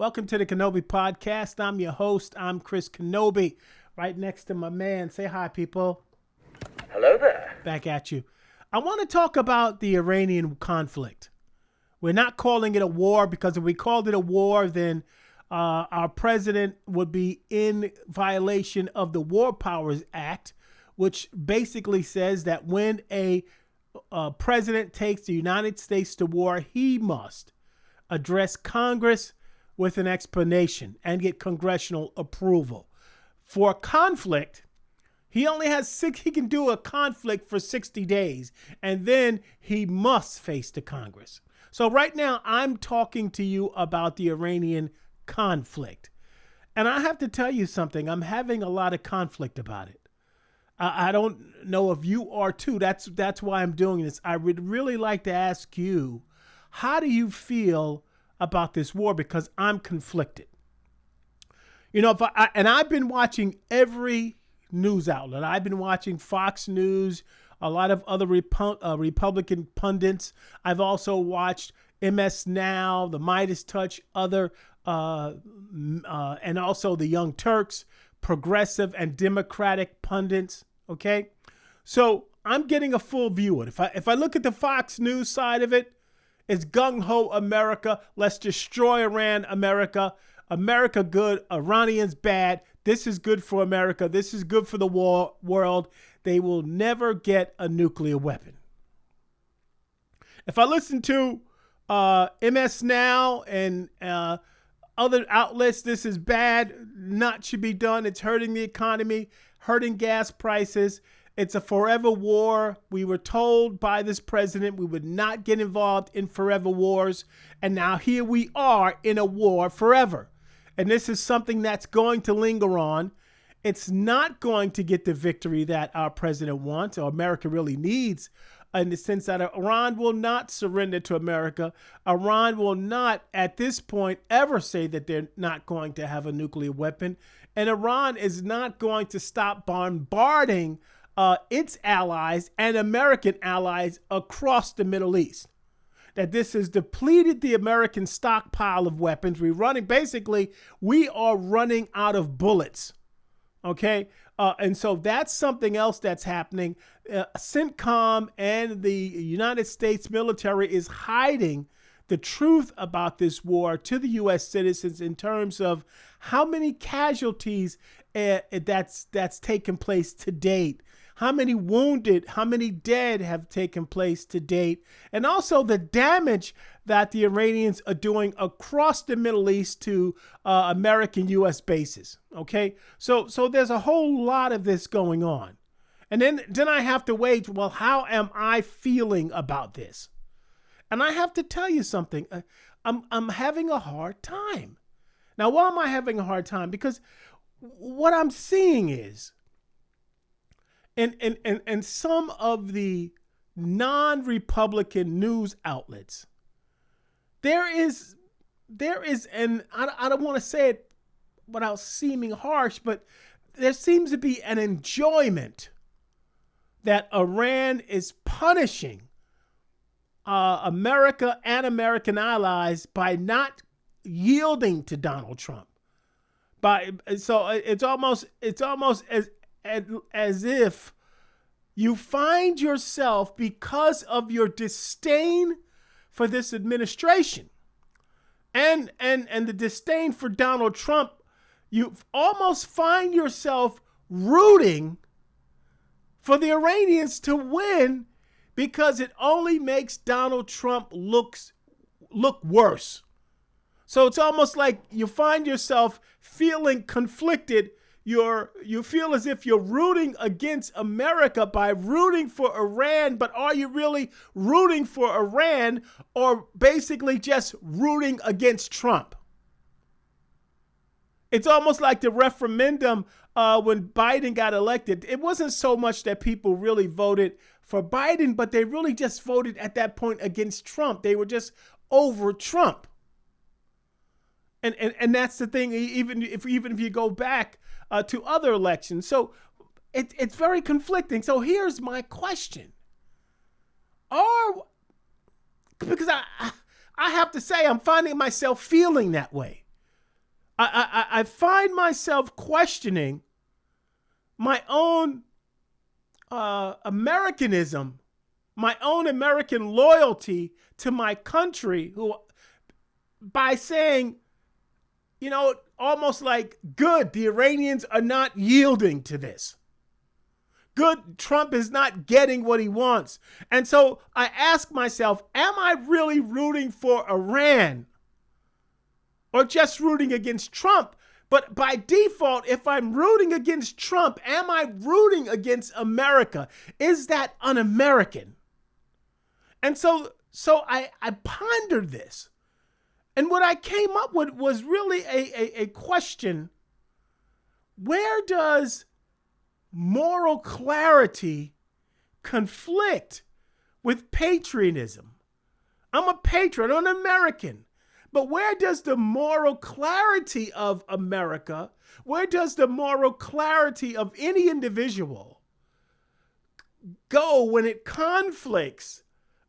Welcome to the KENOBI podcast. I'm your host. I'm Chris KENOBI. Right next to my man. Say hi, people. Hello there. Back at you. I want to talk about the Iranian conflict. We're not calling it a war because if we called it a war, then our president would be in violation of the War Powers Act, which basically says that when a president takes the United States to war, he must address Congress with an explanation and get congressional approval. For a conflict, he can do a conflict for 60 days, and then he must face the Congress. So right now, I'm talking to you about the Iranian conflict. And I have to tell you something. I'm having a lot of conflict about it. I don't know if you are too. That's why I'm doing this. I would really like to ask you, how do you feel about this war? Because I'm conflicted. You know, I've been watching every news outlet. I've been watching Fox News, a lot of other Republican pundits. I've also watched MS Now, the Midas Touch, other, and also the Young Turks, progressive and Democratic pundits. Okay, so I'm getting a full view of it. If I look at the Fox News side of it, it's gung-ho America. Let's destroy Iran, America. America good, Iranians bad. This is good for America. This is good for the world. They will never get a nuclear weapon. If I listen to MS Now and other outlets, this is bad, not should be done. It's hurting the economy, hurting gas prices. It's a forever war. We were told by this president we would not get involved in forever wars. And now here we are in a war forever. And this is something that's going to linger on. It's not going to get the victory that our president wants or America really needs, in the sense that Iran will not surrender to America. Iran will not, at this point, ever say that they're not going to have a nuclear weapon. And Iran is not going to stop bombarding its allies and American allies across the Middle East. That this has depleted the American stockpile of weapons. We are running out of bullets. Okay. And so that's something else that's happening. CENTCOM and the United States military is hiding the truth about this war to the U.S. citizens in terms of how many casualties that's taken place to date. How many wounded, how many dead have taken place to date, and also the damage that the Iranians are doing across the Middle East to American U.S. bases. Okay, so there's a whole lot of this going on, and then I have to wait. Well, how am I feeling about this? And I have to tell you something. I'm having a hard time. Now, why am I having a hard time? Because what I'm seeing is, and some of the non-Republican news outlets, there is, and I don't want to say it without seeming harsh, but there seems to be an enjoyment that Iran is punishing America and American allies by not yielding to Donald Trump. So it's almost as if you find yourself, because of your disdain for this administration and the disdain for Donald Trump, you almost find yourself rooting for the Iranians to win because it only makes Donald Trump look worse. So it's almost like you find yourself feeling conflicted. You feel as if you're rooting against America by rooting for Iran, but are you really rooting for Iran or basically just rooting against Trump? It's almost like the referendum when Biden got elected. It wasn't so much that people really voted for Biden, but they really just voted at that point against Trump. They were just over Trump. And that's the thing, even if you go back to other elections. So it's very conflicting. So here's my question. Because I have to say, I'm finding myself feeling that way. I find myself questioning my own Americanism, my own American loyalty to my country, who, by saying, almost like, good, the Iranians are not yielding to this. Good, Trump is not getting what he wants. And so I ask myself, am I really rooting for Iran or just rooting against Trump? But by default, if I'm rooting against Trump, am I rooting against America? Is that un-American? And so I pondered this. And what I came up with was really a question. Where does moral clarity conflict with patriotism? I'm a patriot, I'm an American. But where does the moral clarity of America, where does the moral clarity of any individual go when it conflicts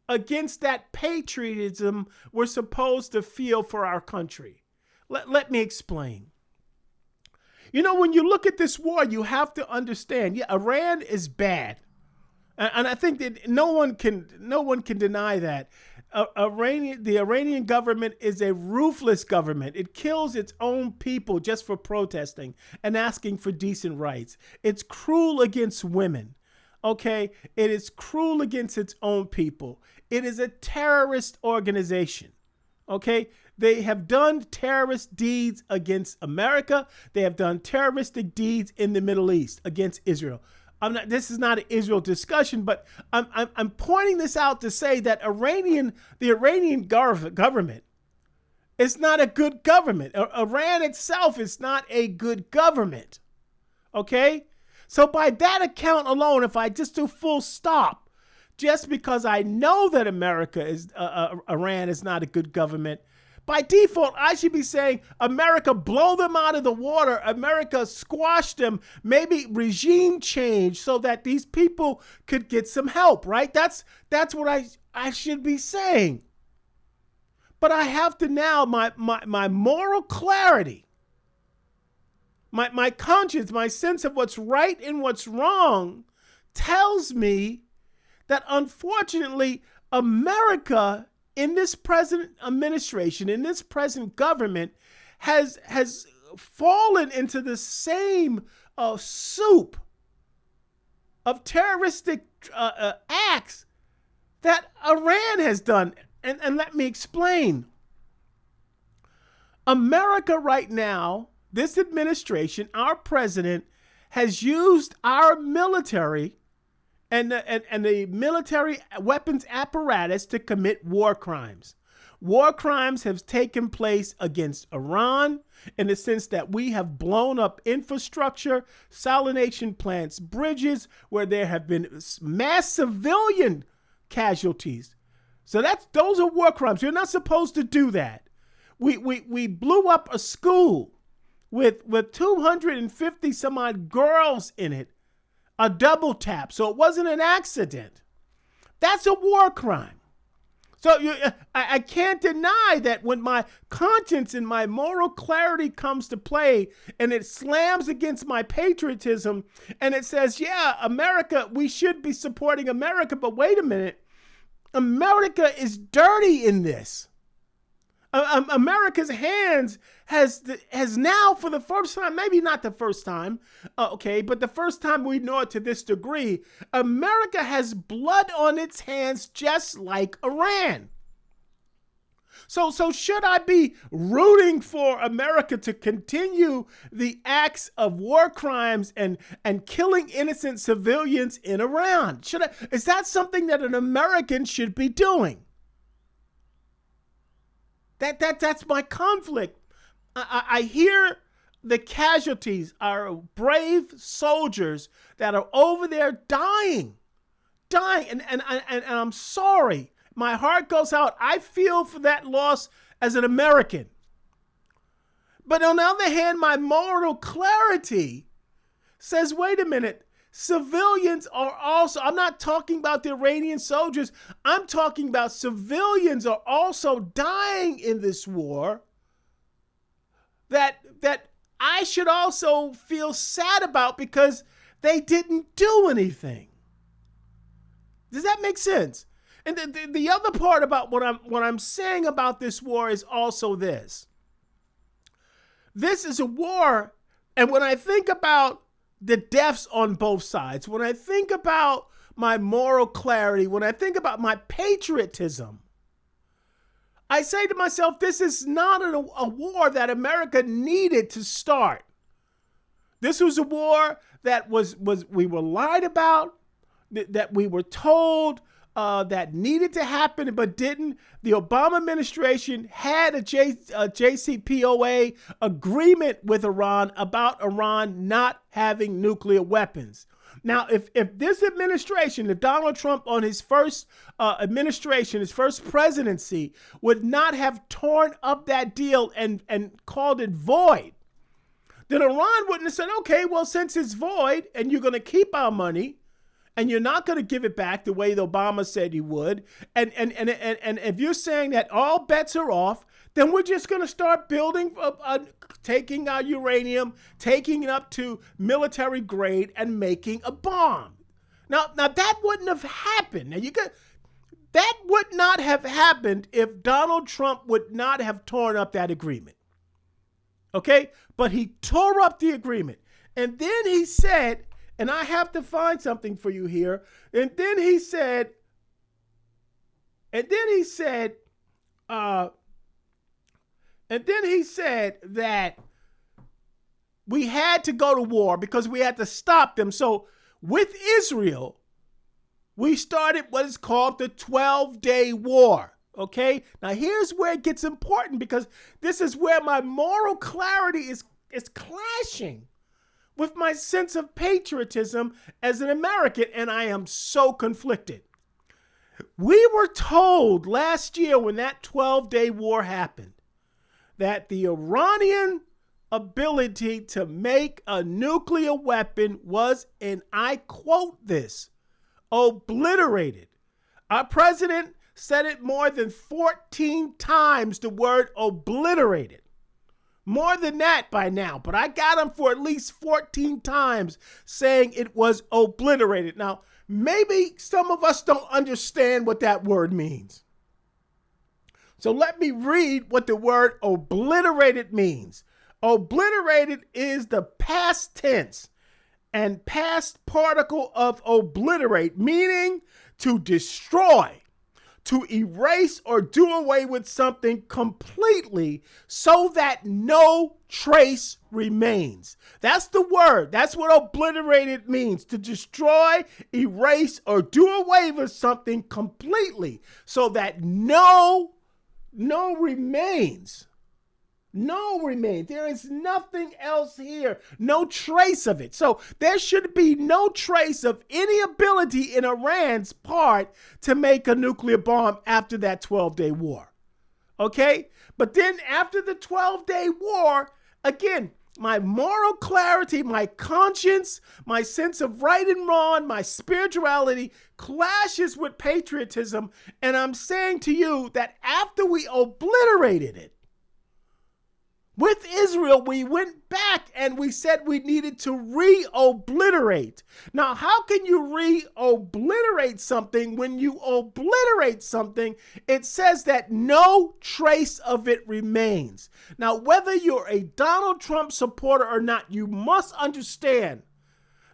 against that patriotism we're supposed to feel for our country? Let me explain. When you look at this war, you have to understand, Iran is bad. And I think that no one can deny that. The Iranian government is a ruthless government. It kills its own people just for protesting and asking for decent rights. It's cruel against women. Okay? It is cruel against its own people. It is a terrorist organization. Okay? They have done terrorist deeds against America. They have done terroristic deeds in the Middle East against Israel. This is not an Israel discussion, but I'm pointing this out to say that the Iranian government is not a good government. Iran itself is not a good government. Okay? So by that account alone, if I just do full stop, just because I know that Iran is not a good government, by default, I should be saying, America, blow them out of the water. America, squash them. Maybe regime change so that these people could get some help, right? That's what I should be saying. But I have to now, my moral clarity, my conscience, my sense of what's right and what's wrong tells me that, unfortunately, America in this present administration, in this present government, has fallen into the same soup of terroristic acts that Iran has done. And let me explain. America right now, this administration, our president, has used our military and the military weapons apparatus to commit war crimes. War crimes have taken place against Iran in the sense that we have blown up infrastructure, salination plants, bridges, where there have been mass civilian casualties. So those are war crimes. You're not supposed to do that. We blew up a school with 250 some odd girls in it. A double tap, so it wasn't an accident. That's a war crime. So I can't deny that when my conscience and my moral clarity comes to play and it slams against my patriotism and it says, yeah, America, we should be supporting America, but wait a minute, America is dirty in this. America's hands has now, for the first time, maybe not the first time, but the first time we know it to this degree, America has blood on its hands just like Iran. So should I be rooting for America to continue the acts of war crimes and killing innocent civilians in Iran? Is that something that an American should be doing? That's my conflict. I hear the casualties are brave soldiers that are over there dying, and I'm sorry. My heart goes out. I feel for that loss as an American. But on the other hand, my moral clarity says, wait a minute, civilians are also, I'm not talking about the Iranian soldiers, I'm talking about civilians are also dying in this war that that I should also feel sad about because they didn't do anything. Does that make sense? And the other part about what I'm saying about this war is also this. This is a war, and when I think about the deaths on both sides, when I think about my moral clarity, when I think about my patriotism, I say to myself, this is not a war that America needed to start. This was a war that we were lied about, that we were told that needed to happen but didn't. The Obama administration had a JCPOA agreement with Iran about Iran not having nuclear weapons. Now, if this administration, if Donald Trump on his first administration, his first presidency, would not have torn up that deal and called it void, then Iran wouldn't have said, okay, well, since it's void and you're going to keep our money, and you're not going to give it back the way the Obama said you would. And if you're saying that all bets are off, then we're just going to start building, taking our uranium, taking it up to military grade and making a bomb. Now that wouldn't have happened. Now that would not have happened if Donald Trump would not have torn up that agreement. Okay? But he tore up the agreement. And then he said, and I have to find something for you here. And then he said that we had to go to war because we had to stop them. So with Israel, we started what is called the 12-day war. Okay? Now here's where it gets important, because this is where my moral clarity is clashing with my sense of patriotism as an American, and I am so conflicted. We were told last year when that 12-day war happened that the Iranian ability to make a nuclear weapon was, and I quote this, obliterated. Our president said it more than 14 times, the word obliterated. More than that by now, but I got him for at least 14 times saying it was obliterated. Now, maybe some of us don't understand what that word means. So let me read what the word obliterated means. Obliterated is the past tense and past particle of obliterate, meaning to destroy, to erase or do away with something completely so that no trace remains. That's the word. That's what obliterated means, to destroy, erase, or do away with something completely so that no remains. No remains. There is nothing else here. No trace of it. So there should be no trace of any ability in Iran's part to make a nuclear bomb after that 12-day war. Okay? But then after the 12-day war, again, my moral clarity, my conscience, my sense of right and wrong, my spirituality clashes with patriotism. And I'm saying to you that after we obliterated it, with Israel, we went back and we said we needed to re-obliterate. Now, how can you re-obliterate something? When you obliterate something, it says that no trace of it remains. Now, whether you're a Donald Trump supporter or not, you must understand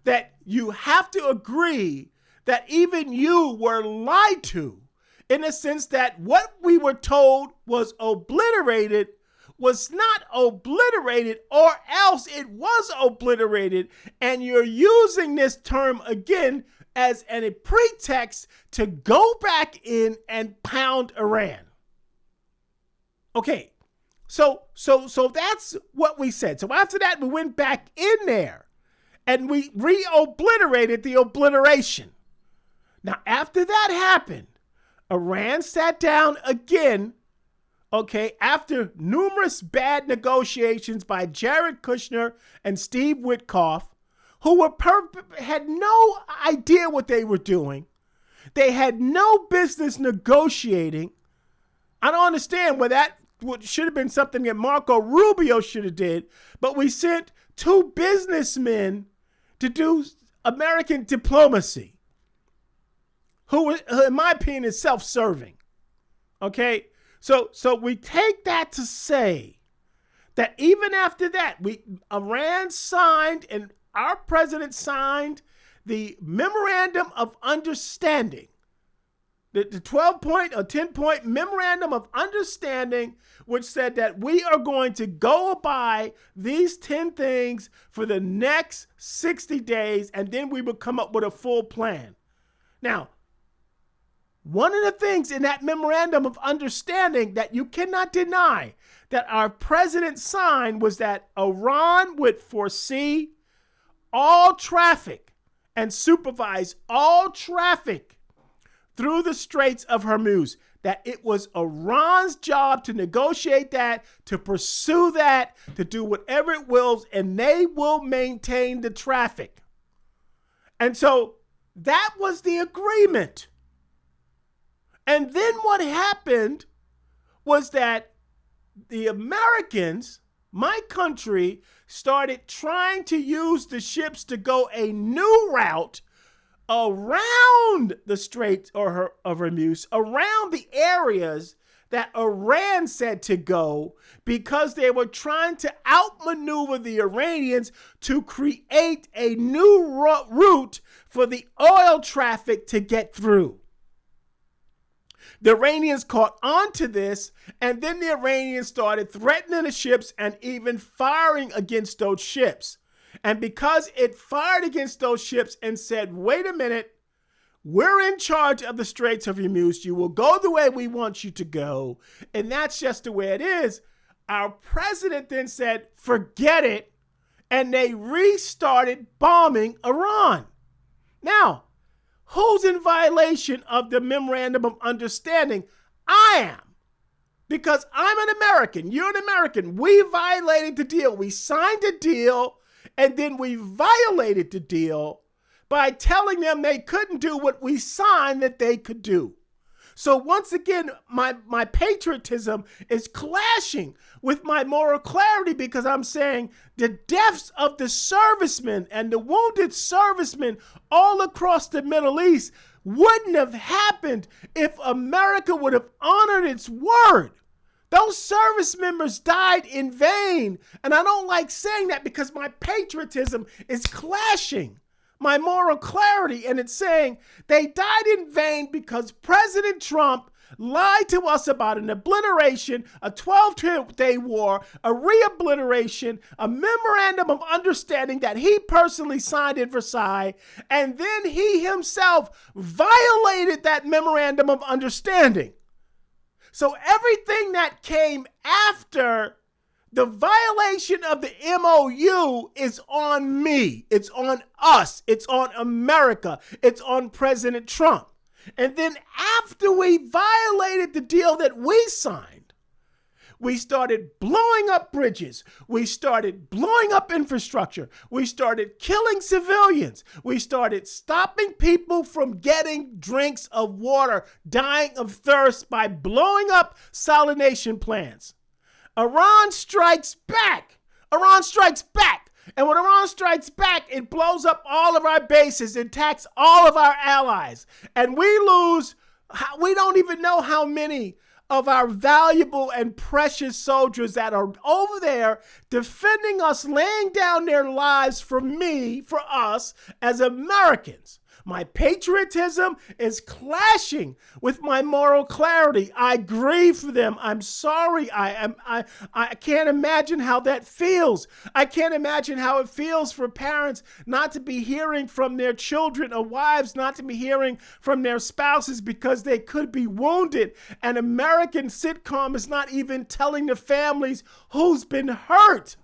that you have to agree that even you were lied to, in the sense that what we were told was obliterated was not obliterated, or else it was obliterated, and you're using this term again as a pretext to go back in and pound Iran. Okay, so that's what we said. So after that, we went back in there and we re-obliterated the obliteration. Now, after that happened, Iran sat down again. Okay, after numerous bad negotiations by Jared Kushner and Steve Witkoff, who had no idea what they were doing. They had no business negotiating. I don't understand where that what should have been something that Marco Rubio should have did, but we sent 2 businessmen to do American diplomacy, who in my opinion is self-serving. Okay, so we take that to say that even after that, Iran signed and our president signed the memorandum of understanding, the 12-point or 10-point memorandum of understanding, which said that we are going to go by these 10 things for the next 60 days, and then we will come up with a full plan. Now, one of the things in that memorandum of understanding that you cannot deny that our president signed was that Iran would foresee all traffic and supervise all traffic through the Straits of Hormuz, that it was Iran's job to negotiate that, to pursue that, to do whatever it wills, and they will maintain the traffic. And so that was the agreement. And then what happened was that the Americans, my country, started trying to use the ships to go a new route around the Straits of Hormuz, around the areas that Iran said to go, because they were trying to outmaneuver the Iranians to create a new route for the oil traffic to get through. The Iranians caught on to this, and then the Iranians started threatening the ships and even firing against those ships. And because it fired against those ships and said, wait a minute, we're in charge of the Straits of Hormuz. You will go the way we want you to go. And that's just the way it is. Our president then said, forget it. And they restarted bombing Iran. Now, who's in violation of the memorandum of understanding? I am. Because I'm an American. You're an American. We violated the deal. We signed a deal, and then we violated the deal by telling them they couldn't do what we signed that they could do. So once again, my patriotism is clashing with my moral clarity, because I'm saying the deaths of the servicemen and the wounded servicemen all across the Middle East wouldn't have happened if America would have honored its word. Those service members died in vain. And I don't like saying that because my patriotism is clashing my moral clarity, and it's saying they died in vain because President Trump lied to us about an obliteration, a 12-day war, a re-obliteration, a memorandum of understanding that he personally signed in Versailles, and then he himself violated that memorandum of understanding. So everything that came after the violation of the MOU is on me. It's on us. It's on America. It's on President Trump. And then after we violated the deal that we signed, we started blowing up bridges. We started blowing up infrastructure. We started killing civilians. We started stopping people from getting drinks of water, dying of thirst by blowing up salination plants. Iran strikes back. Iran strikes back. And when Iran strikes back, it blows up all of our bases, it attacks all of our allies. And we lose, we don't even know how many of our valuable and precious soldiers that are over there defending us, laying down their lives for me, for us as Americans. My patriotism is clashing with my moral clarity. I grieve for them. I'm sorry. I can't imagine how that feels. I can't imagine how it feels for parents not to be hearing from their children, or wives not to be hearing from their spouses because they could be wounded. An American sitcom is not even telling the families who's been hurt.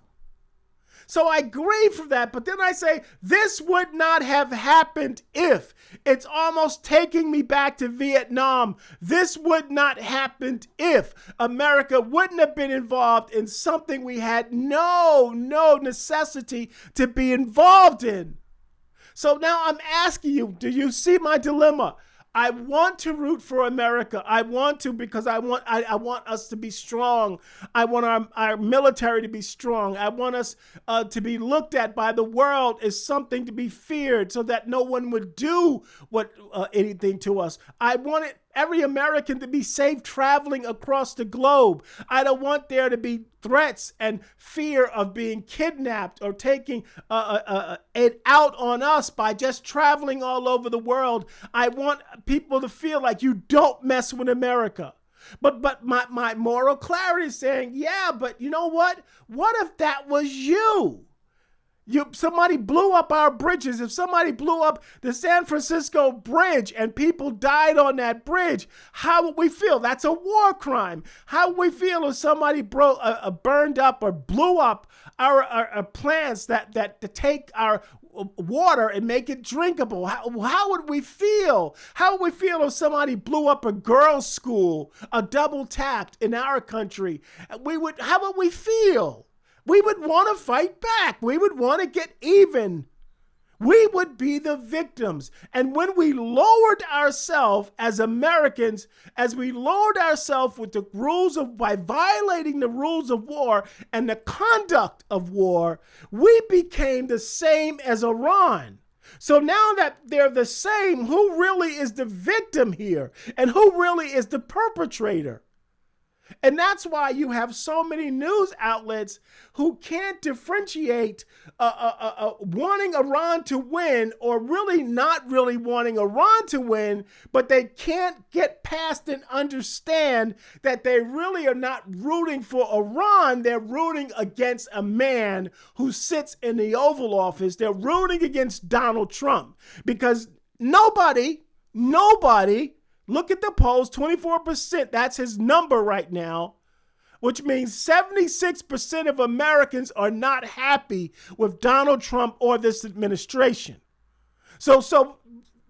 So I grieve for that, but then I say, this would not have happened if. It's almost taking me back to Vietnam. This would not happen if America wouldn't have been involved in something we had no necessity to be involved in. So now I'm asking you, do you see my dilemma? I want to root for America. I want to because I want us to be strong. I want our military to be strong. I want us to be looked at by the world as something to be feared so that no one would do anything to us. I want every American to be safe traveling across the globe. I don't want there to be threats and fear of being kidnapped or taking it out on us by just traveling all over the world. I want people to feel like you don't mess with America. But my moral clarity is saying, yeah, but you know what? What if that was you? Somebody blew up our bridges. If somebody blew up the San Francisco bridge and people died on that bridge, how would we feel? That's a war crime. How would we feel if somebody burned up or blew up our plants that to take our water and make it drinkable? How would we feel? How would we feel if somebody blew up a girls' school, a double tapped in our country? How would we feel? We would want to fight back. We would want to get even. We would be the victims. And when we lowered ourselves as Americans, as we lowered ourselves with the rules by violating the rules of war and the conduct of war, we became the same as Iran. So now that they're the same, who really is the victim here? And who really is the perpetrator? And that's why you have so many news outlets who can't differentiate wanting Iran to win or really not really wanting Iran to win, but they can't get past and understand that they really are not rooting for Iran. They're rooting against a man who sits in the Oval Office. They're rooting against Donald Trump because nobody, look at the polls, 24%. That's his number right now, which means 76% of Americans are not happy with Donald Trump or this administration. So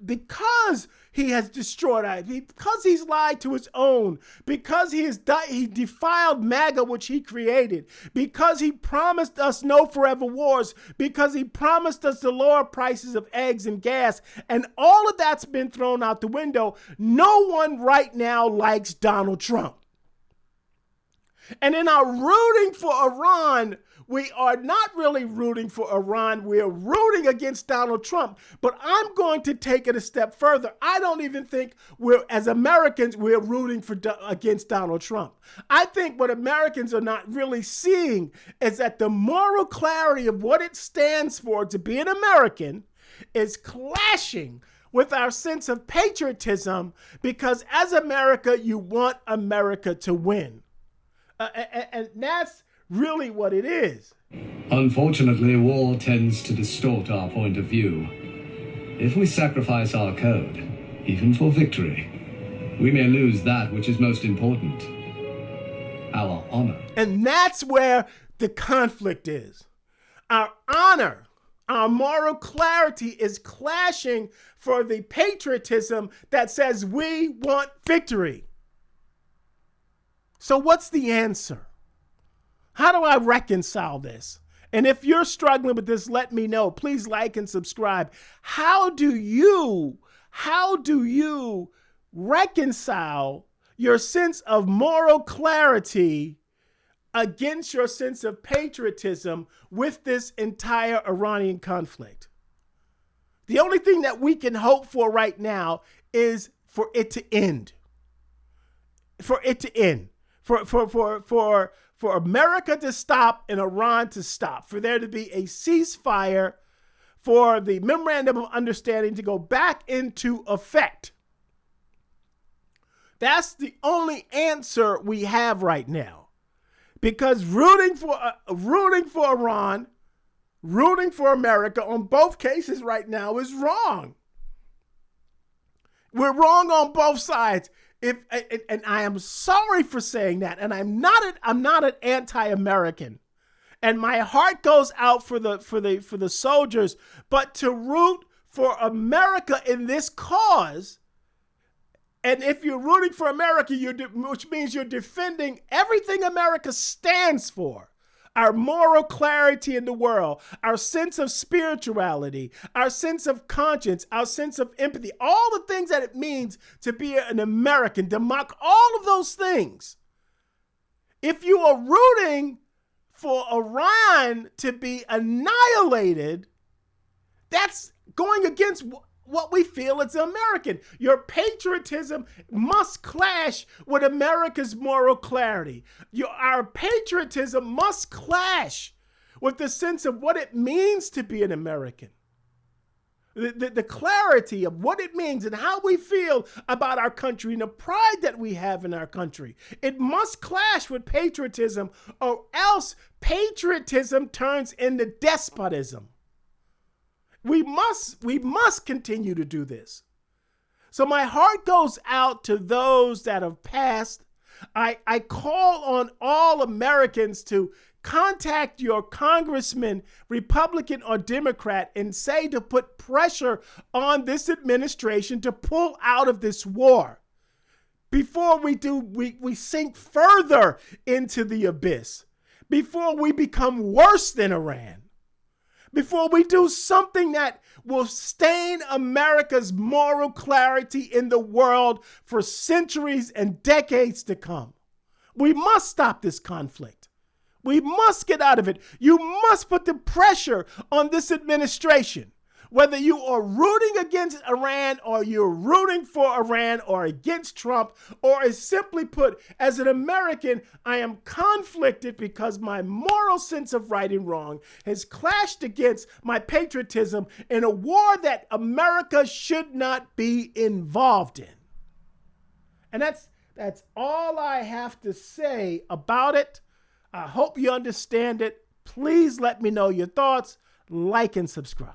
because he has destroyed us, because he's lied to his own, because he defiled MAGA, which he created, because he promised us no forever wars, because he promised us the lower prices of eggs and gas, and all of that's been thrown out the window. No one right now likes Donald Trump. And in our rooting for Iran, we are not really rooting for Iran. We're rooting against Donald Trump. But I'm going to take it a step further. I don't even think as Americans, we're rooting against Donald Trump. I think what Americans are not really seeing is that the moral clarity of what it stands for to be an American is clashing with our sense of patriotism, because as America, you want America to win. And that's really what it is. Unfortunately, war tends to distort our point of view. If we sacrifice our code, even for victory, we may lose that which is most important, our honor. And that's where the conflict is. Our honor, our moral clarity is clashing for the patriotism that says we want victory. So what's the answer? How do I reconcile this? And if you're struggling with this, let me know. Please like and subscribe. How do you reconcile your sense of moral clarity against your sense of patriotism with this entire Iranian conflict? The only thing that we can hope for right now is for it to end. For it to end. For America to stop and Iran to stop, for there to be a ceasefire, for the memorandum of understanding to go back into effect. That's the only answer we have right now, because rooting for Iran, rooting for America on both cases right now is wrong. We're wrong on both sides. And I am sorry for saying that, and I'm not an anti-American, and my heart goes out for the soldiers. But to root for America in this cause, and if you're rooting for America, which means you're defending everything America stands for. our moral clarity in the world, our sense of spirituality, our sense of conscience, our sense of empathy, all the things that it means to be an American, all of those things. If you are rooting for Iran to be annihilated, that's going against what we feel as American. Your patriotism must clash with America's moral clarity. Our patriotism must clash with the sense of what it means to be an American. The clarity of what it means and how we feel about our country and the pride that we have in our country. It must clash with patriotism, or else patriotism turns into despotism. We must continue to do this. So my heart goes out to those that have passed. I call on all Americans to contact your congressman, Republican or Democrat, and say to put pressure on this administration to pull out of this war. Before we do, we sink further into the abyss. Before we become worse than Iran. Before we do something that will stain America's moral clarity in the world for centuries and decades to come. We must stop this conflict. We must get out of it. You must put the pressure on this administration. Whether you are rooting against Iran or you're rooting for Iran or against Trump, or as simply put, as an American, I am conflicted because my moral sense of right and wrong has clashed against my patriotism in a war that America should not be involved in. And that's all I have to say about it. I hope you understand it. Please let me know your thoughts, like and subscribe.